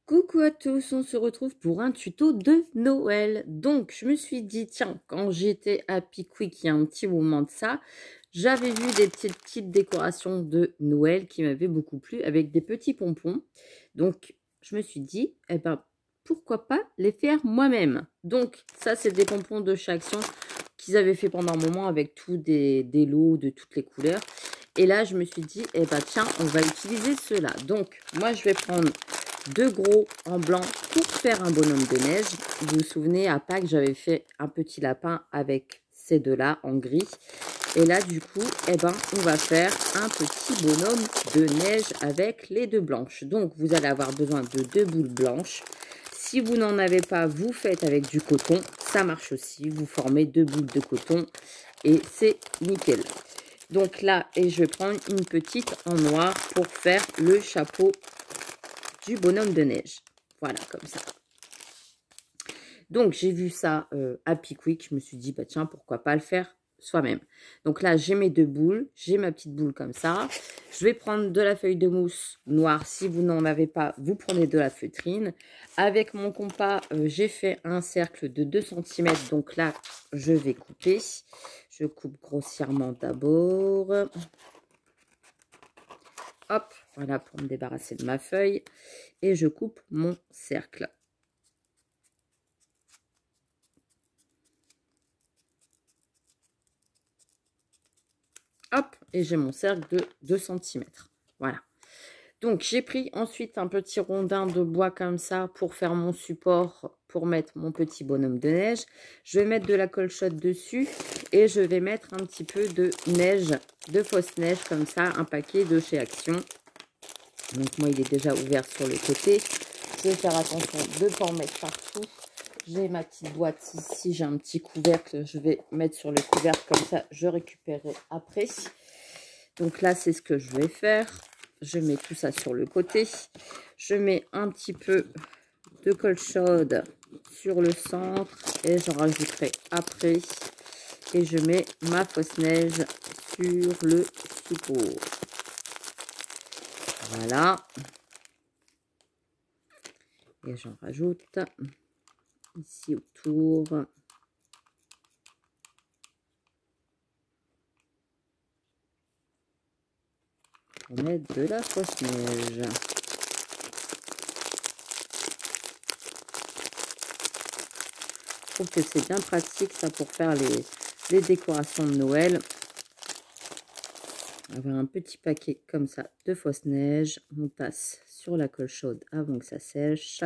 Coucou à tous, on se retrouve pour un tuto de Noël. Donc, je me suis dit, tiens, quand j'étais à Pickwick il y a un petit moment de ça, j'avais vu des petites décorations de Noël qui m'avaient beaucoup plu avec des petits pompons. Donc, je me suis dit, eh ben, pourquoi pas les faire moi-même. Donc, ça, c'est des pompons de chez Action qu'ils avaient fait pendant un moment avec tous des lots de toutes les couleurs. Et là, je me suis dit, eh ben, tiens, on va utiliser ceux-là. Donc, moi, je vais prendre deux gros en blanc pour faire un bonhomme de neige. Vous vous souvenez, à Pâques, j'avais fait un petit lapin avec ces deux-là en gris. Et là, du coup, eh ben, on va faire un petit bonhomme de neige avec les deux blanches. Donc, vous allez avoir besoin de deux boules blanches. Si vous n'en avez pas, vous faites avec du coton. Ça marche aussi. Vous formez deux boules de coton et c'est nickel. Donc là, et je vais prendre une petite en noir pour faire le chapeau du bonhomme de neige. Voilà, comme ça. Donc, j'ai vu ça à Pickwick. Je me suis dit, bah tiens, pourquoi pas le faire soi-même. Donc là, j'ai mes deux boules. J'ai ma petite boule comme ça. Je vais prendre de la feuille de mousse noire. Si vous n'en avez pas, vous prenez de la feutrine. Avec mon compas, j'ai fait un cercle de 2 cm. Donc là, je vais couper. Je coupe grossièrement d'abord. Hop, voilà pour me débarrasser de ma feuille. Et je coupe mon cercle. Hop, et j'ai mon cercle de 2 cm. Voilà. Donc, j'ai pris ensuite un petit rondin de bois comme ça pour faire mon support, pour mettre mon petit bonhomme de neige. Je vais mettre de la colle chaude dessus et je vais mettre un petit peu de neige, de fausse neige comme ça, un paquet de chez Action. Donc, moi, il est déjà ouvert sur le côté. Je vais faire attention de ne pas en mettre partout. J'ai ma petite boîte ici, j'ai un petit couvercle, je vais mettre sur le couvercle, comme ça je récupérerai après. Donc là, c'est ce que je vais faire. Je mets tout ça sur le côté. Je mets un petit peu de colle chaude sur le centre et j'en rajouterai après. Et je mets ma fausse neige sur le support. Voilà. Et j'en rajoute ici autour. On met de la fausse neige. Je trouve que c'est bien pratique ça pour faire les décorations de Noël. Avoir un petit paquet comme ça de fausse neige. On passe sur la colle chaude avant que ça sèche.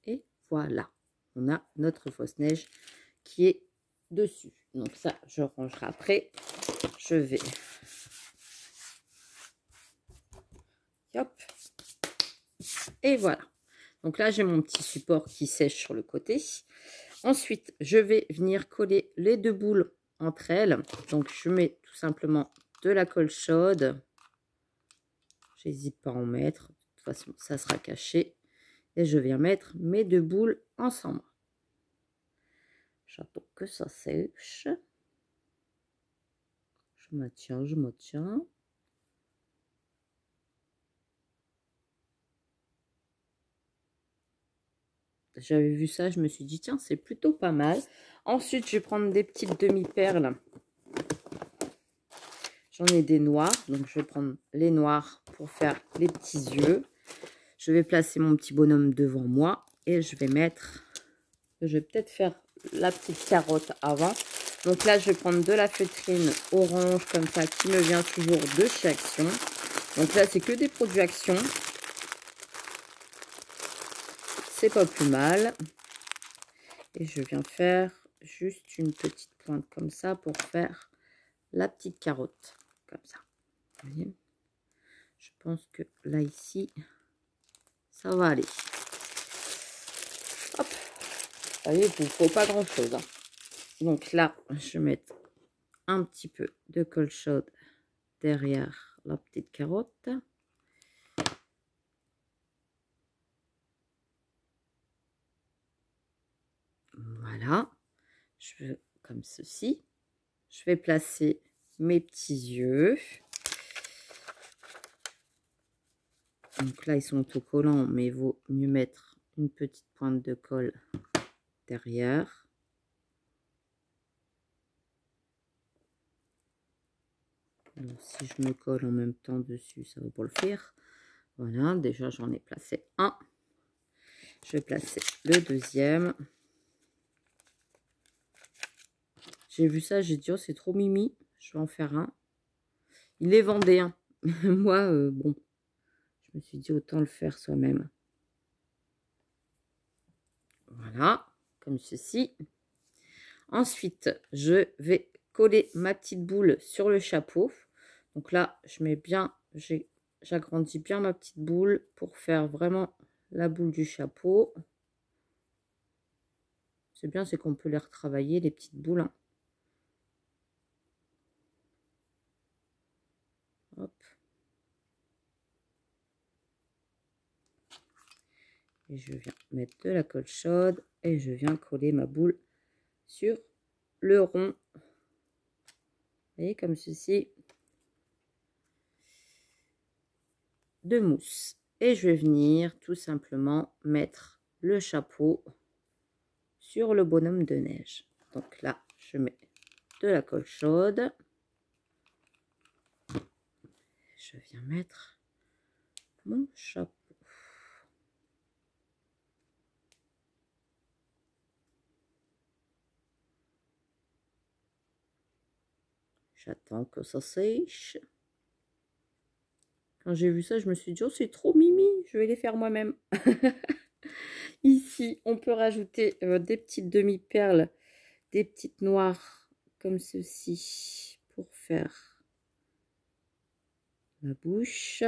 Et voilà, on a notre fausse neige qui est dessus. Donc ça, je rangerai après. Je vais... Hop. Et voilà. Donc là, j'ai mon petit support qui sèche sur le côté. Ensuite, je vais venir coller les deux boules entre elles. Donc, je mets tout simplement de la colle chaude. J'hésite pas à en mettre. De toute façon, ça sera caché. Et je viens mettre mes deux boules ensemble. J'attends que ça sèche. Je maintiens, je maintiens. J'avais vu ça, je me suis dit, tiens, c'est plutôt pas mal. Ensuite, je vais prendre des petites demi-perles. J'en ai des noirs, donc je vais prendre les noirs pour faire les petits yeux. Je vais placer mon petit bonhomme devant moi et je vais mettre... Je vais peut-être faire la petite carotte avant. Donc là, je vais prendre de la feutrine orange comme ça qui me vient toujours de chez Action. Donc là, c'est que des produits Action. C'est pas plus mal. Et je viens faire juste une petite pointe comme ça pour faire la petite carotte. Comme ça. Vous voyez ? Je pense que là, ici, ça va aller. Hop. Vous voyez, il ne faut pas grand-chose. Hein. Donc là, je vais mettre un petit peu de colle chaude derrière la petite carotte. Voilà. Je veux comme ceci. je vais placer mes petits yeux. Donc là, ils sont autocollants, mais il vaut mieux mettre une petite pointe de colle derrière. Alors, si je me colle en même temps dessus, ça va pas le faire. Voilà, déjà j'en ai placé un. Je vais placer le deuxième. J'ai vu ça, j'ai dit, oh, c'est trop mimi. Je vais en faire un. Il est vendéen. Moi, bon, je me suis dit, autant le faire soi-même. Voilà, comme ceci. Ensuite, je vais coller ma petite boule sur le chapeau. Donc là, je mets bien, j'agrandis bien ma petite boule pour faire vraiment la boule du chapeau. C'est bien, c'est qu'on peut les retravailler, les petites boules. Hein. Hop. Et je viens mettre de la colle chaude et je viens coller ma boule sur le rond. Vous voyez, comme ceci. De mousse. Et je vais venir tout simplement mettre le chapeau sur le bonhomme de neige. Donc là, je mets de la colle chaude. Je viens mettre mon chapeau. J'attends que ça sèche. Quand j'ai vu ça, je me suis dit, oh, c'est trop mimi, je vais les faire moi-même. Ici, on peut rajouter des petites demi-perles, des petites noires comme ceci pour faire la bouche.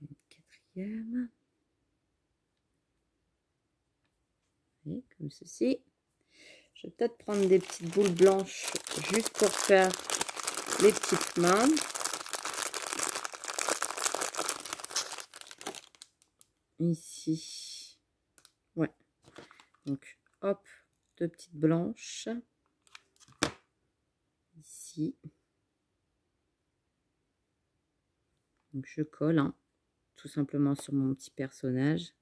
Une quatrième. Et comme ceci. Je vais peut-être prendre des petites boules blanches juste pour faire les petites mains. Ici. Ouais. Donc, hop, deux petites blanches. Ici. Donc, je colle hein, tout simplement sur mon petit personnage.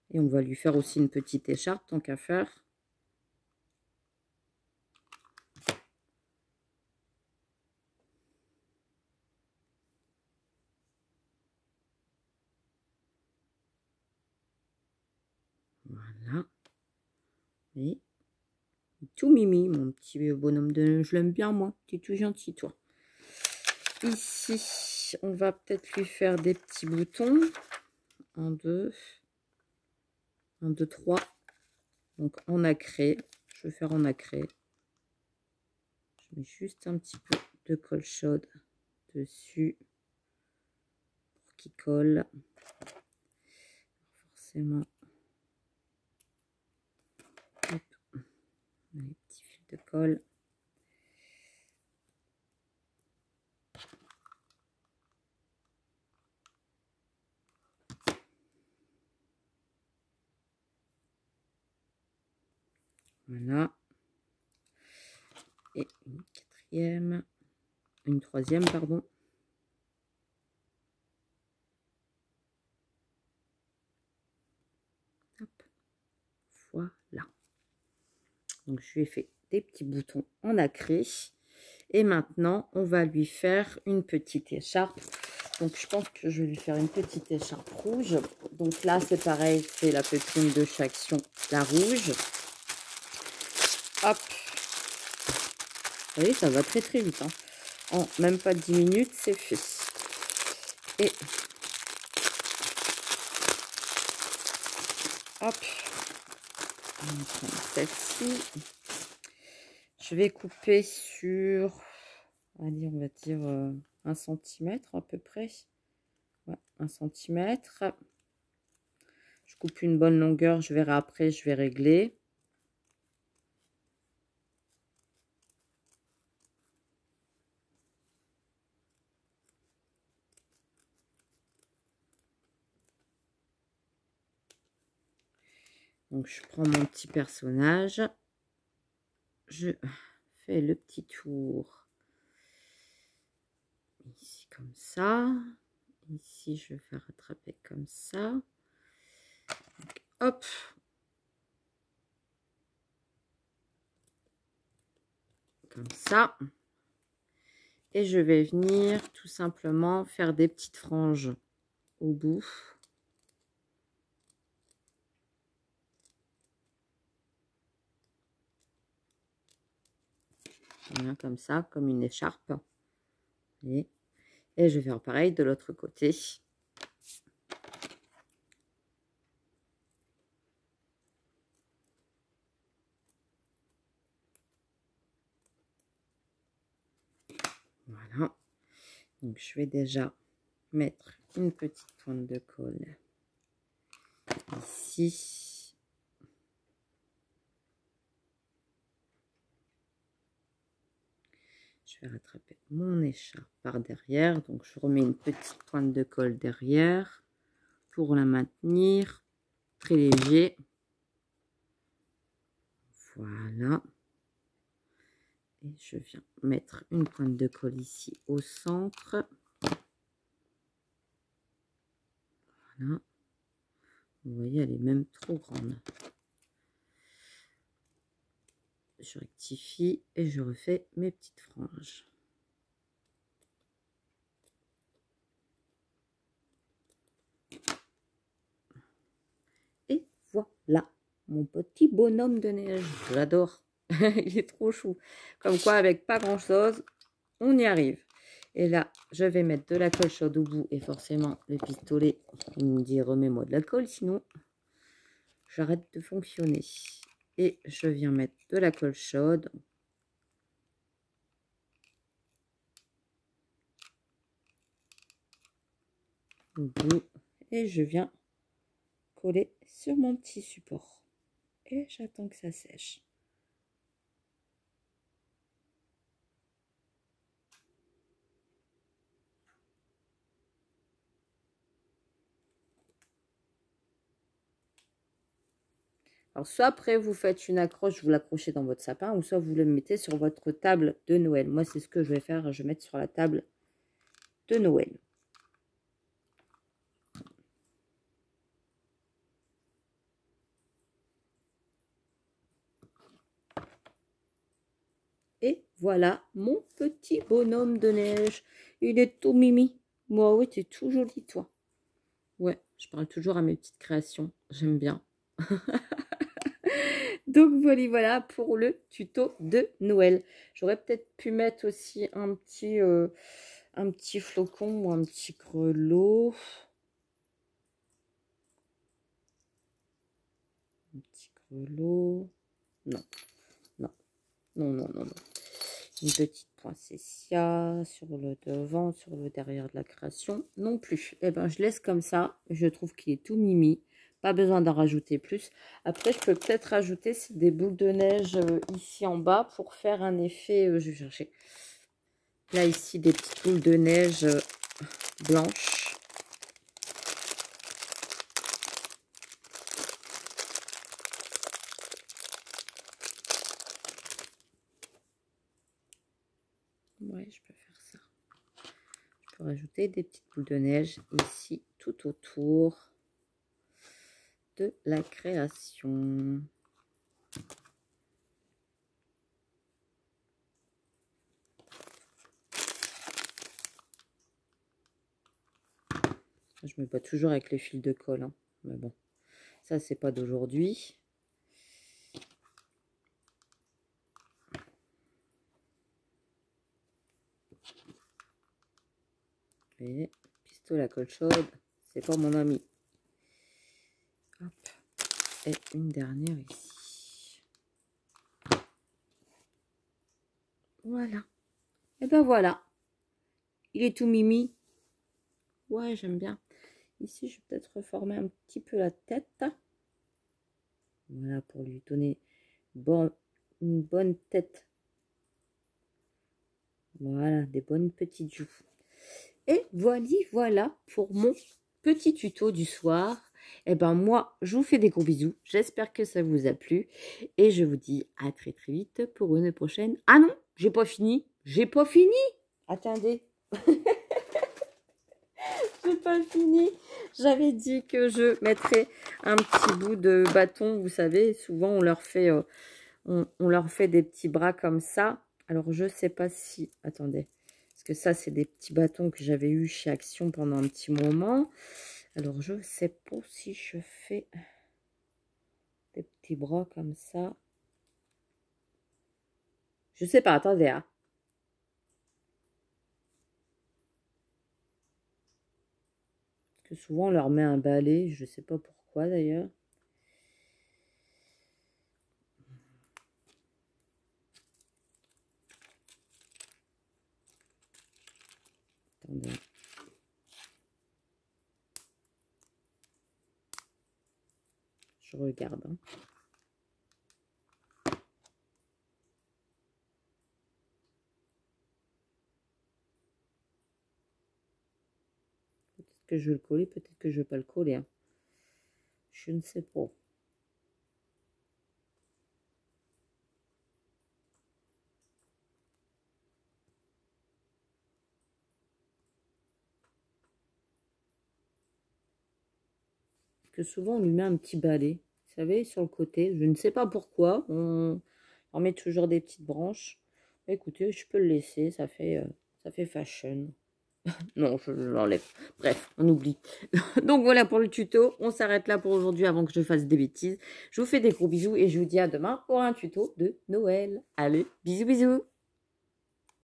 Et on va lui faire aussi une petite écharpe, tant qu'à faire. Voilà. Et tout mimi, mon petit bonhomme de neige. Je l'aime bien, moi. Tu es tout gentil, toi. Ici, on va peut-être lui faire des petits boutons. 1, 2. 1, 2, 3. Donc, en nacré. Je vais faire en nacré. Je mets juste un petit peu de colle chaude dessus pour qu'il colle. Forcément. Hop. On a les petits fils de colle. Voilà. Et une quatrième. Une troisième, pardon. Hop. Voilà. Donc, je lui ai fait des petits boutons en nacré. Et maintenant, on va lui faire une petite écharpe. Donc, je pense que je vais lui faire une petite écharpe rouge. Donc là, c'est pareil, c'est la pépine de Chaction, la rouge. Hop. Vous voyez, ça va très très vite. Hein. En même pas 10 minutes, c'est fait. Et hop. On va prendre celle-ci. Je vais couper sur, allez, on va dire 1 cm à peu près. Ouais, 1 cm. Je coupe une bonne longueur, je verrai après, je vais régler. Donc, je prends mon petit personnage. Je fais le petit tour. Ici, comme ça. Ici, je vais faire rattraper comme ça. Donc, hop. Comme ça. Et je vais venir tout simplement faire des petites franges au bout. Voilà, comme ça, comme une écharpe. Et je vais faire pareil de l'autre côté. Voilà. Donc, je vais déjà mettre une petite pointe de colle ici. Je vais rattraper mon écharpe par derrière. Donc, je remets une petite pointe de colle derrière pour la maintenir. Très léger. Voilà. Et je viens mettre une pointe de colle ici au centre. Voilà. Vous voyez, elle est même trop grande. Je rectifie et je refais mes petites franges. Et voilà, mon petit bonhomme de neige. Je l'adore. Il est trop chou. Comme quoi, avec pas grand chose, on y arrive. Et là, je vais mettre de la colle chaude au bout. Et forcément, le pistolet, il me dit remets-moi de la colle, sinon j'arrête de fonctionner. Et je viens mettre de la colle chaude. Au bout. Et je viens coller sur mon petit support. Et j'attends que ça sèche. Alors, soit après, vous faites une accroche, vous l'accrochez dans votre sapin, ou soit vous le mettez sur votre table de Noël. Moi, c'est ce que je vais faire. Je vais mettre sur la table de Noël. Et voilà mon petit bonhomme de neige. Il est tout mimi. Moi, oui, t'es tout joli, toi. Ouais, je parle toujours à mes petites créations. J'aime bien. Donc voilà pour le tuto de Noël. J'aurais peut-être pu mettre aussi un petit flocon ou un petit grelot. Un petit grelot. Non, non, non, non, non, non. Une petite poinsettia sur le devant, sur le derrière de la création. Non plus. Eh ben, je laisse comme ça. Je trouve qu'il est tout mimi. Pas besoin d'en rajouter plus. Après, je peux peut-être rajouter des boules de neige ici en bas pour faire un effet. Je vais chercher. Là, ici, des petites boules de neige blanches. Ouais, je peux faire ça. Je peux rajouter des petites boules de neige ici, tout autour de la création. Je me bats toujours avec les fils de colle, hein. Mais bon, ça c'est pas d'aujourd'hui. Et pistolet à colle chaude, c'est pas mon ami. Hop. Et une dernière ici. Voilà. Et ben voilà. Il est tout mimi. Ouais, j'aime bien. Ici, je vais peut-être reformer un petit peu la tête. Voilà, pour lui donner une bonne tête. Voilà, des bonnes petites joues. Et voilà pour mon petit tuto du soir. Et ben moi, je vous fais des gros bisous. J'espère que ça vous a plu. Et je vous dis à très très vite pour une prochaine. Ah non, j'ai pas fini. J'ai pas fini. Attendez. J'ai pas fini. J'avais dit que je mettrais un petit bout de bâton. Vous savez, souvent on leur fait, on leur fait des petits bras comme ça. Alors je sais pas si... Attendez. Parce que ça, c'est des petits bâtons que j'avais eu chez Action pendant un petit moment. Alors je sais pas si je fais des petits bras comme ça. Je sais pas. Attendez. Hein. Que souvent on leur met un balai, je sais pas pourquoi d'ailleurs. Attendez. Je regarde. Hein. Peut-être que je vais le coller, peut-être que je vais pas le coller. Hein. Je ne sais pas. Que souvent on lui met un petit balai, vous savez, sur le côté. Je ne sais pas pourquoi. On met toujours des petites branches. Écoutez, je peux le laisser, ça fait fashion. Non, je l'enlève. Bref, on oublie. Donc voilà pour le tuto. On s'arrête là pour aujourd'hui avant que je fasse des bêtises. Je vous fais des gros bisous et je vous dis à demain pour un tuto de Noël. Allez, bisous bisous.